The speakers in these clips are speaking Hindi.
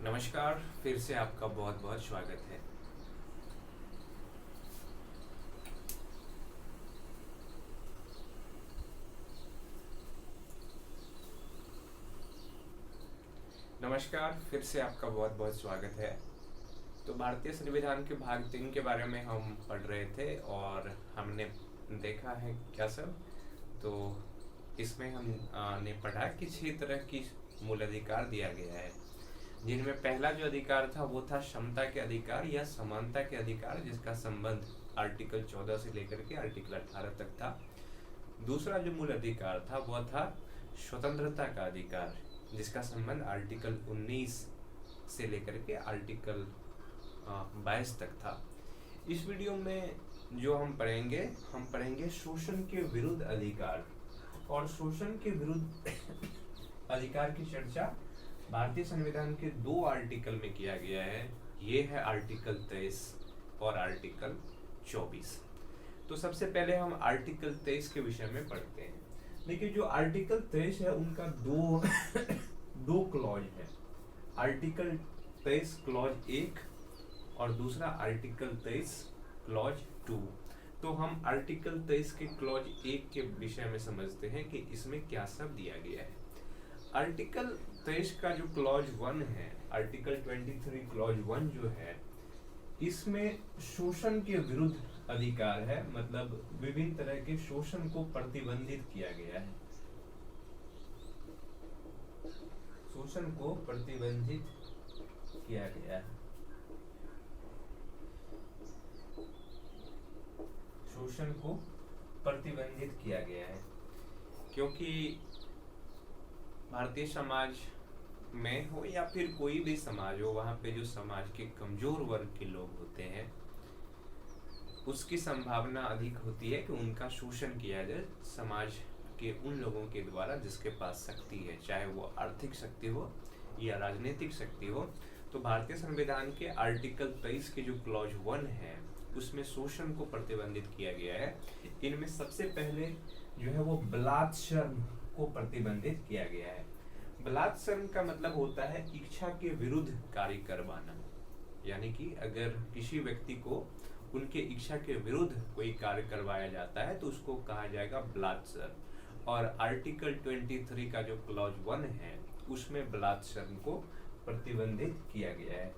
नमस्कार। फिर से आपका बहुत बहुत स्वागत है। नमस्कार, फिर से आपका बहुत बहुत स्वागत है। तो भारतीय संविधान के भाग 3 के बारे में हम पढ़ रहे थे और हमने देखा है क्या सब। तो इसमें हम ने पढ़ा कि 6 तरह की मूल अधिकार दिया गया है, जिनमें पहला जो अधिकार था वो था क्षमता के अधिकार या समानता के अधिकार, जिसका संबंध आर्टिकल 14 से लेकर के आर्टिकल 18 तक था। दूसरा जो मूल अधिकार था वह था स्वतंत्रता का अधिकार, जिसका संबंध आर्टिकल 19 से लेकर के आर्टिकल 22 तक था। इस वीडियो में जो हम पढ़ेंगे शोषण के विरुद्ध अधिकार। और शोषण के विरुद्ध अधिकार की चर्चा भारतीय संविधान के 2 आर्टिकल में किया गया है। ये है आर्टिकल 23 और आर्टिकल 24। तो सबसे पहले हम आर्टिकल 23 के विषय में पढ़ते हैं। देखिए, जो आर्टिकल 23 है उनका दो क्लॉज है। आर्टिकल 23 क्लॉज 1 और दूसरा आर्टिकल 23 क्लॉज 2। तो हम आर्टिकल 23 के क्लॉज 1 के विषय में समझते हैं कि इसमें क्या सब दिया गया है। आर्टिकल 23 का जो क्लॉज 1 है, आर्टिकल 23 क्लॉज 1 जो है, इसमें शोषण के विरुद्ध अधिकार है। मतलब विभिन्न तरह के शोषण को प्रतिबंधित किया गया है। शोषण को प्रतिबंधित किया गया है। शोषण को प्रतिबंधित किया गया है क्योंकि भारतीय समाज में हो या फिर कोई भी समाज हो, वहाँ पे जो समाज के कमजोर वर्ग के लोग होते हैं उसकी संभावना अधिक होती है कि उनका शोषण किया जाए समाज के उन लोगों के द्वारा जिसके पास शक्ति है, चाहे वो आर्थिक शक्ति हो या राजनीतिक शक्ति हो। तो भारतीय संविधान के आर्टिकल 23 के जो क्लॉज 1 है उसमें शोषण को प्रतिबंधित किया गया है। इनमें सबसे पहले जो है वो बलात्संग को प्रतिबंधित किया गया है। बलात्संग का मतलब होता है इच्छा के विरुद्ध कार्य करवाना। यानी कि अगर किसी व्यक्ति को उनके इच्छा के विरुद्ध कोई कार्य करवाया जाता है तो उसको कहा जाएगा बलात्संग। और आर्टिकल 23 का जो क्लॉज 1 है उसमें बलात्संग को प्रतिबंधित किया गया है।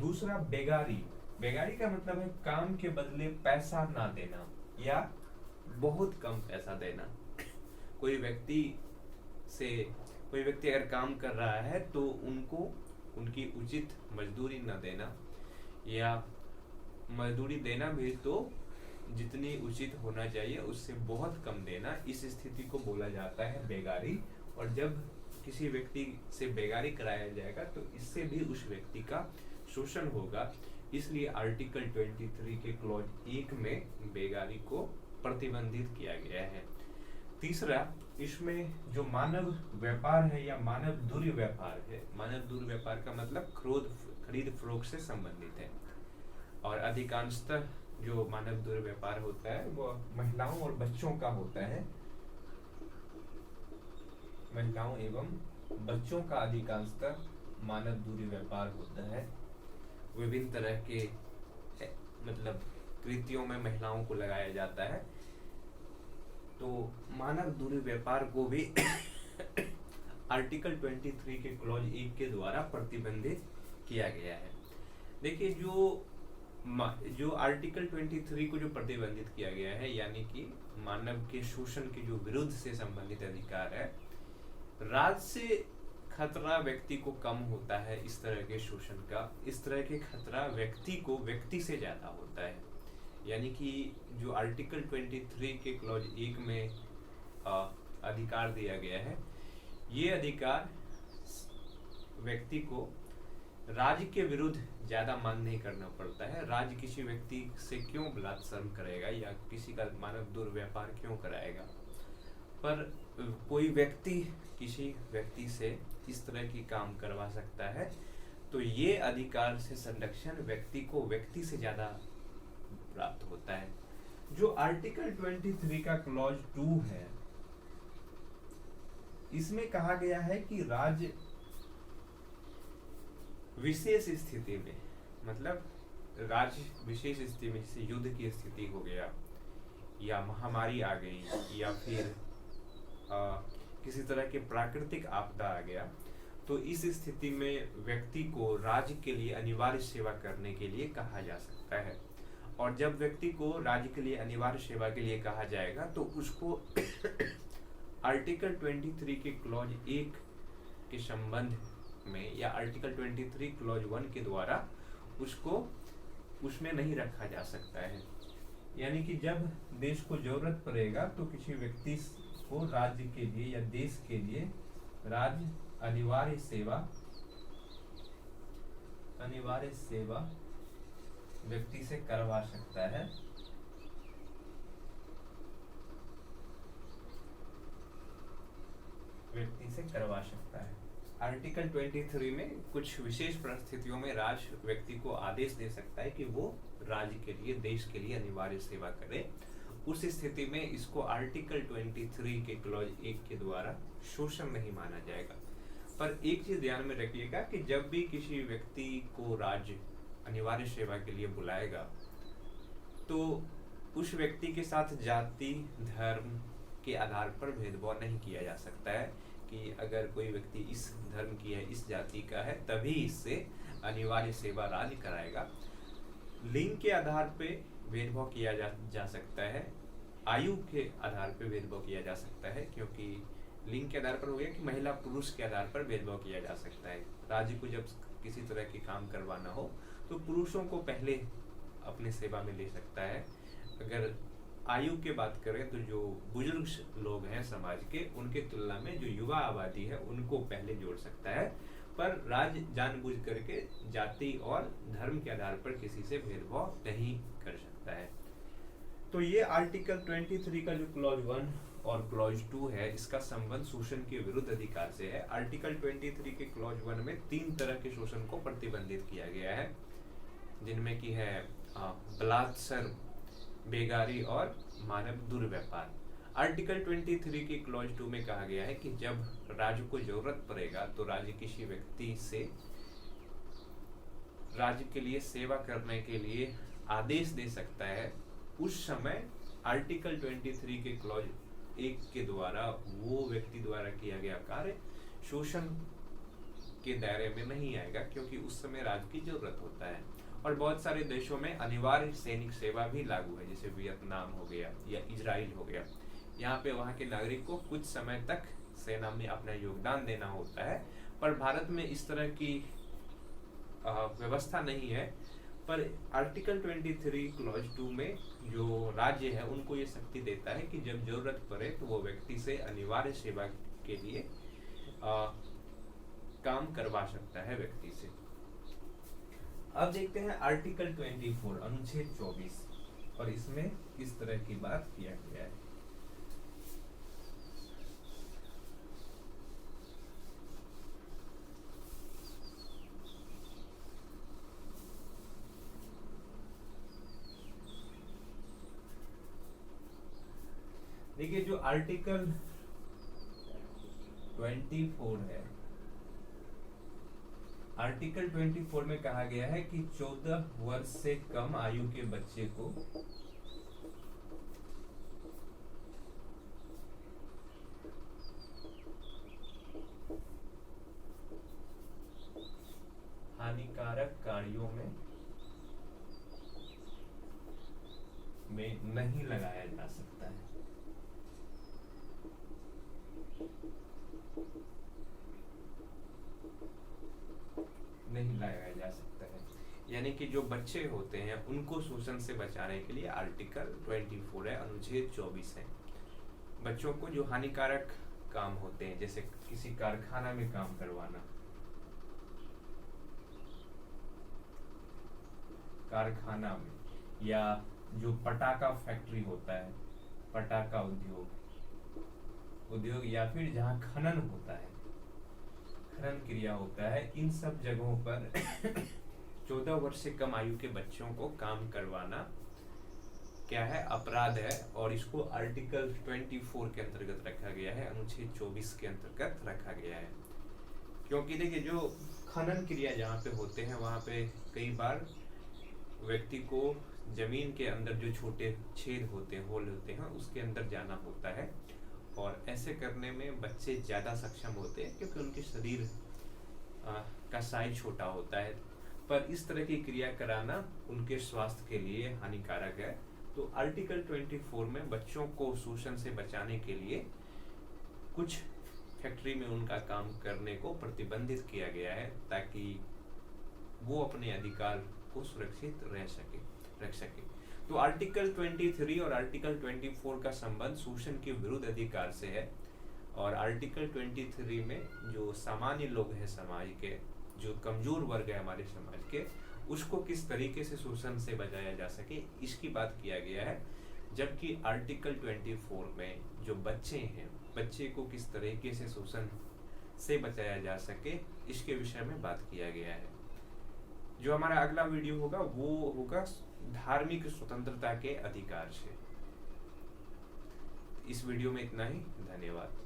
दूसरा बेगारी। बेगारी का मतलब है काम के बदले पैसा ना देना या बहुत कम पैसा देना। कोई व्यक्ति अगर काम कर रहा है तो उनको उनकी उचित मजदूरी न देना, या मजदूरी देना भी तो जितनी उचित होना चाहिए उससे बहुत कम देना, इस स्थिति को बोला जाता है बेगारी। और जब किसी व्यक्ति से बेगारी कराया जाएगा तो इससे भी उस व्यक्ति का शोषण होगा। इसलिए आर्टिकल 23 के क्लॉज 1 में बेगारी को प्रतिबंधित किया गया है। तीसरा, इसमें जो मानव व्यापार है या मानव दुर्व्यापार है, मानव दुर्व्यापार का मतलब खरीद फरोख्त से संबंधित है। और अधिकांशतः जो मानव दुर्व्यापार होता है वो महिलाओं और बच्चों का होता है। महिलाओं एवं बच्चों का अधिकांशतः मानव दुर्व्यापार होता है। विभिन्न तरह के मतलब कृत्यों में महिलाओं को लगाया जाता है। तो मानव दुर्व्यापार को भी आर्टिकल 23 के क्लॉज 1 के द्वारा प्रतिबंधित किया गया है। देखिए, जो आर्टिकल 23 को जो प्रतिबंधित किया गया है, यानी कि मानव के शोषण के जो विरुद्ध से संबंधित अधिकार है, राज से खतरा व्यक्ति को कम होता है। इस तरह के शोषण का, इस तरह के खतरा व्यक्ति से ज्यादा होता है। यानी कि जो आर्टिकल 23 के क्लॉज 1 में अधिकार दिया गया है, ये अधिकार व्यक्ति को राज्य के विरुद्ध ज्यादा मान नहीं करना पड़ता है। राज्य किसी व्यक्ति से क्यों बलात्संग करेगा या किसी का मानव दुर्व्यापार क्यों कराएगा, पर कोई व्यक्ति किसी व्यक्ति से इस तरह की काम करवा सकता है। तो ये अधिकार से संरक्षण व्यक्ति को व्यक्ति से ज्यादा प्राप्त होता है। जो आर्टिकल 23 का क्लॉज 2 है, इसमें कहा गया है कि राज्य विशेष स्थिति में, मतलब राज्य विशेष स्थिति में, जैसे युद्ध की स्थिति हो गया या महामारी आ गई या फिर किसी तरह के प्राकृतिक आपदा आ गया, तो इस स्थिति में व्यक्ति को राज्य के लिए अनिवार्य सेवा करने के लिए कहा जा सकता है। और जब व्यक्ति को राज्य के लिए अनिवार्य सेवा के लिए कहा जाएगा तो उसको आर्टिकल 23 के क्लॉज 1 के संबंध में या आर्टिकल 23 क्लॉज 1 के द्वारा उसको उसमें नहीं रखा जा सकता है। यानी कि जब देश को जरूरत पड़ेगा तो किसी व्यक्ति को राज्य के लिए या देश के लिए राज्य अनिवार्य सेवा व्यक्ति से करवा सकता है। आर्टिकल 23 में कुछ विशेष परिस्थितियों में राज्य व्यक्ति को आदेश दे सकता है कि वो राज्य के लिए, देश के लिए अनिवार्य सेवा करे। उस स्थिति में इसको आर्टिकल 23 के क्लॉज 1 के द्वारा शोषण नहीं माना जाएगा। पर एक चीज ध्यान में रखिएगा कि जब भी किसी व्यक्ति को राज्य अनिवार्य सेवा के लिए बुलाएगा तो उस व्यक्ति के साथ जाति, धर्म के आधार पर भेदभाव नहीं किया जा सकता है कि अगर कोई व्यक्ति इस धर्म की है, इस जाति का है, तभी इससे अनिवार्य सेवा राज्य कराएगा। लिंग के आधार पे भेदभाव किया जा सकता है, आयु के आधार पे भेदभाव किया जा सकता है, क्योंकि लिंग के आधार पर हो गया कि महिला पुरुष के आधार पर भेदभाव किया जा सकता है। राज्य को जब किसी तरह के काम करवाना हो तो पुरुषों को पहले अपने सेवा में ले सकता है। अगर आयु की बात करें तो जो बुजुर्ग लोग हैं समाज के, उनके तुलना में जो युवा आबादी है उनको पहले जोड़ सकता है। पर राज्य जानबूझ करके जाति और धर्म के आधार पर किसी से भेदभाव नहीं कर सकता है। तो ये आर्टिकल 23 का जो क्लॉज 1 और क्लॉज 2 है, इसका संबंध शोषण के विरुद्ध अधिकार से है। आर्टिकल 23 के क्लॉज 1 में 3 तरह के शोषण को प्रतिबंधित किया गया है, जिनमें की है बलात्कार, बेगारी और मानव दुर्व्यापार। आर्टिकल 23 के क्लॉज 2 में कहा गया है कि जब राज्य को जरूरत पड़ेगा तो राज्य किसी व्यक्ति से राज्य के लिए सेवा करने के लिए आदेश दे सकता है। उस समय आर्टिकल 23 के क्लॉज 1 के द्वारा वो व्यक्ति द्वारा किया गया कार्य शोषण के दायरे में नहीं आएगा, क्योंकि उस समय राज्य की जरूरत होता है। और बहुत सारे देशों में अनिवार्य सैनिक सेवा भी लागू है, जैसे वियतनाम हो गया या इजराइल हो गया। यहाँ पे वहाँ के नागरिक को कुछ समय तक सेना में अपना योगदान देना होता है। पर भारत में इस तरह की व्यवस्था नहीं है। पर आर्टिकल 23 क्लॉज 2 में जो राज्य है उनको ये शक्ति देता है कि जब जरूरत पड़े तो वो व्यक्ति से अनिवार्य सेवा के लिए काम करवा सकता है व्यक्ति से। अब देखते हैं आर्टिकल 24 अनुच्छेद 24, और इसमें किस तरह की बात किया गया है। देखिए जो आर्टिकल 24 है, आर्टिकल 24 में कहा गया है कि 14 वर्ष से कम आयु के बच्चे को हानिकारक कार्यों में नहीं लगाया जा सकता है। नहीं लगाया जा सकता है, यानी कि जो बच्चे होते हैं उनको शोषण से बचाने के लिए आर्टिकल 24 है, अनुच्छेद 24 है। बच्चों को जो हानिकारक काम होते हैं, जैसे किसी कारखाना में काम करवाना, कारखाना में, या जो पटाखा फैक्ट्री होता है, पटाखा उद्योग या फिर जहाँ खनन होता है, खनन क्रिया होता है, इन सब जगहों पर 14 वर्ष से कम आयु के बच्चों को काम करवाना क्या है, अपराध है। और इसको आर्टिकल 24 के अंतर्गत रखा गया है, अनुच्छेद 24 के अंतर्गत रखा गया है। क्योंकि देखिए जो खनन क्रिया जहाँ पे होते हैं वहाँ पे कई बार व्यक्ति को जमीन के अंदर जो छोटे छेद होते हैं, होल होते हैं, उसके अंदर जाना होता है। और ऐसे करने में बच्चे ज़्यादा सक्षम होते हैं क्योंकि उनके शरीर का साइज छोटा होता है। पर इस तरह की क्रिया कराना उनके स्वास्थ्य के लिए हानिकारक है। तो आर्टिकल 24 में बच्चों को शोषण से बचाने के लिए कुछ फैक्ट्री में उनका काम करने को प्रतिबंधित किया गया है ताकि वो अपने अधिकार को सुरक्षित रख सके। तो आर्टिकल 23 और आर्टिकल 24 का संबंध शोषण के विरुद्ध अधिकार से है। और आर्टिकल 23 में जो सामान्य लोग हैं समाज के, जो कमजोर वर्ग है हमारे समाज के, उसको किस तरीके से शोषण से बचाया जा सके इसकी बात किया गया है। जबकि आर्टिकल 24 में जो बच्चे हैं, बच्चे को किस तरीके से शोषण से बचाया जा सके इसके विषय में बात किया गया है। जो हमारा अगला वीडियो होगा वो होगा धार्मिक स्वतंत्रता के अधिकार से। इस वीडियो में इतना ही। धन्यवाद।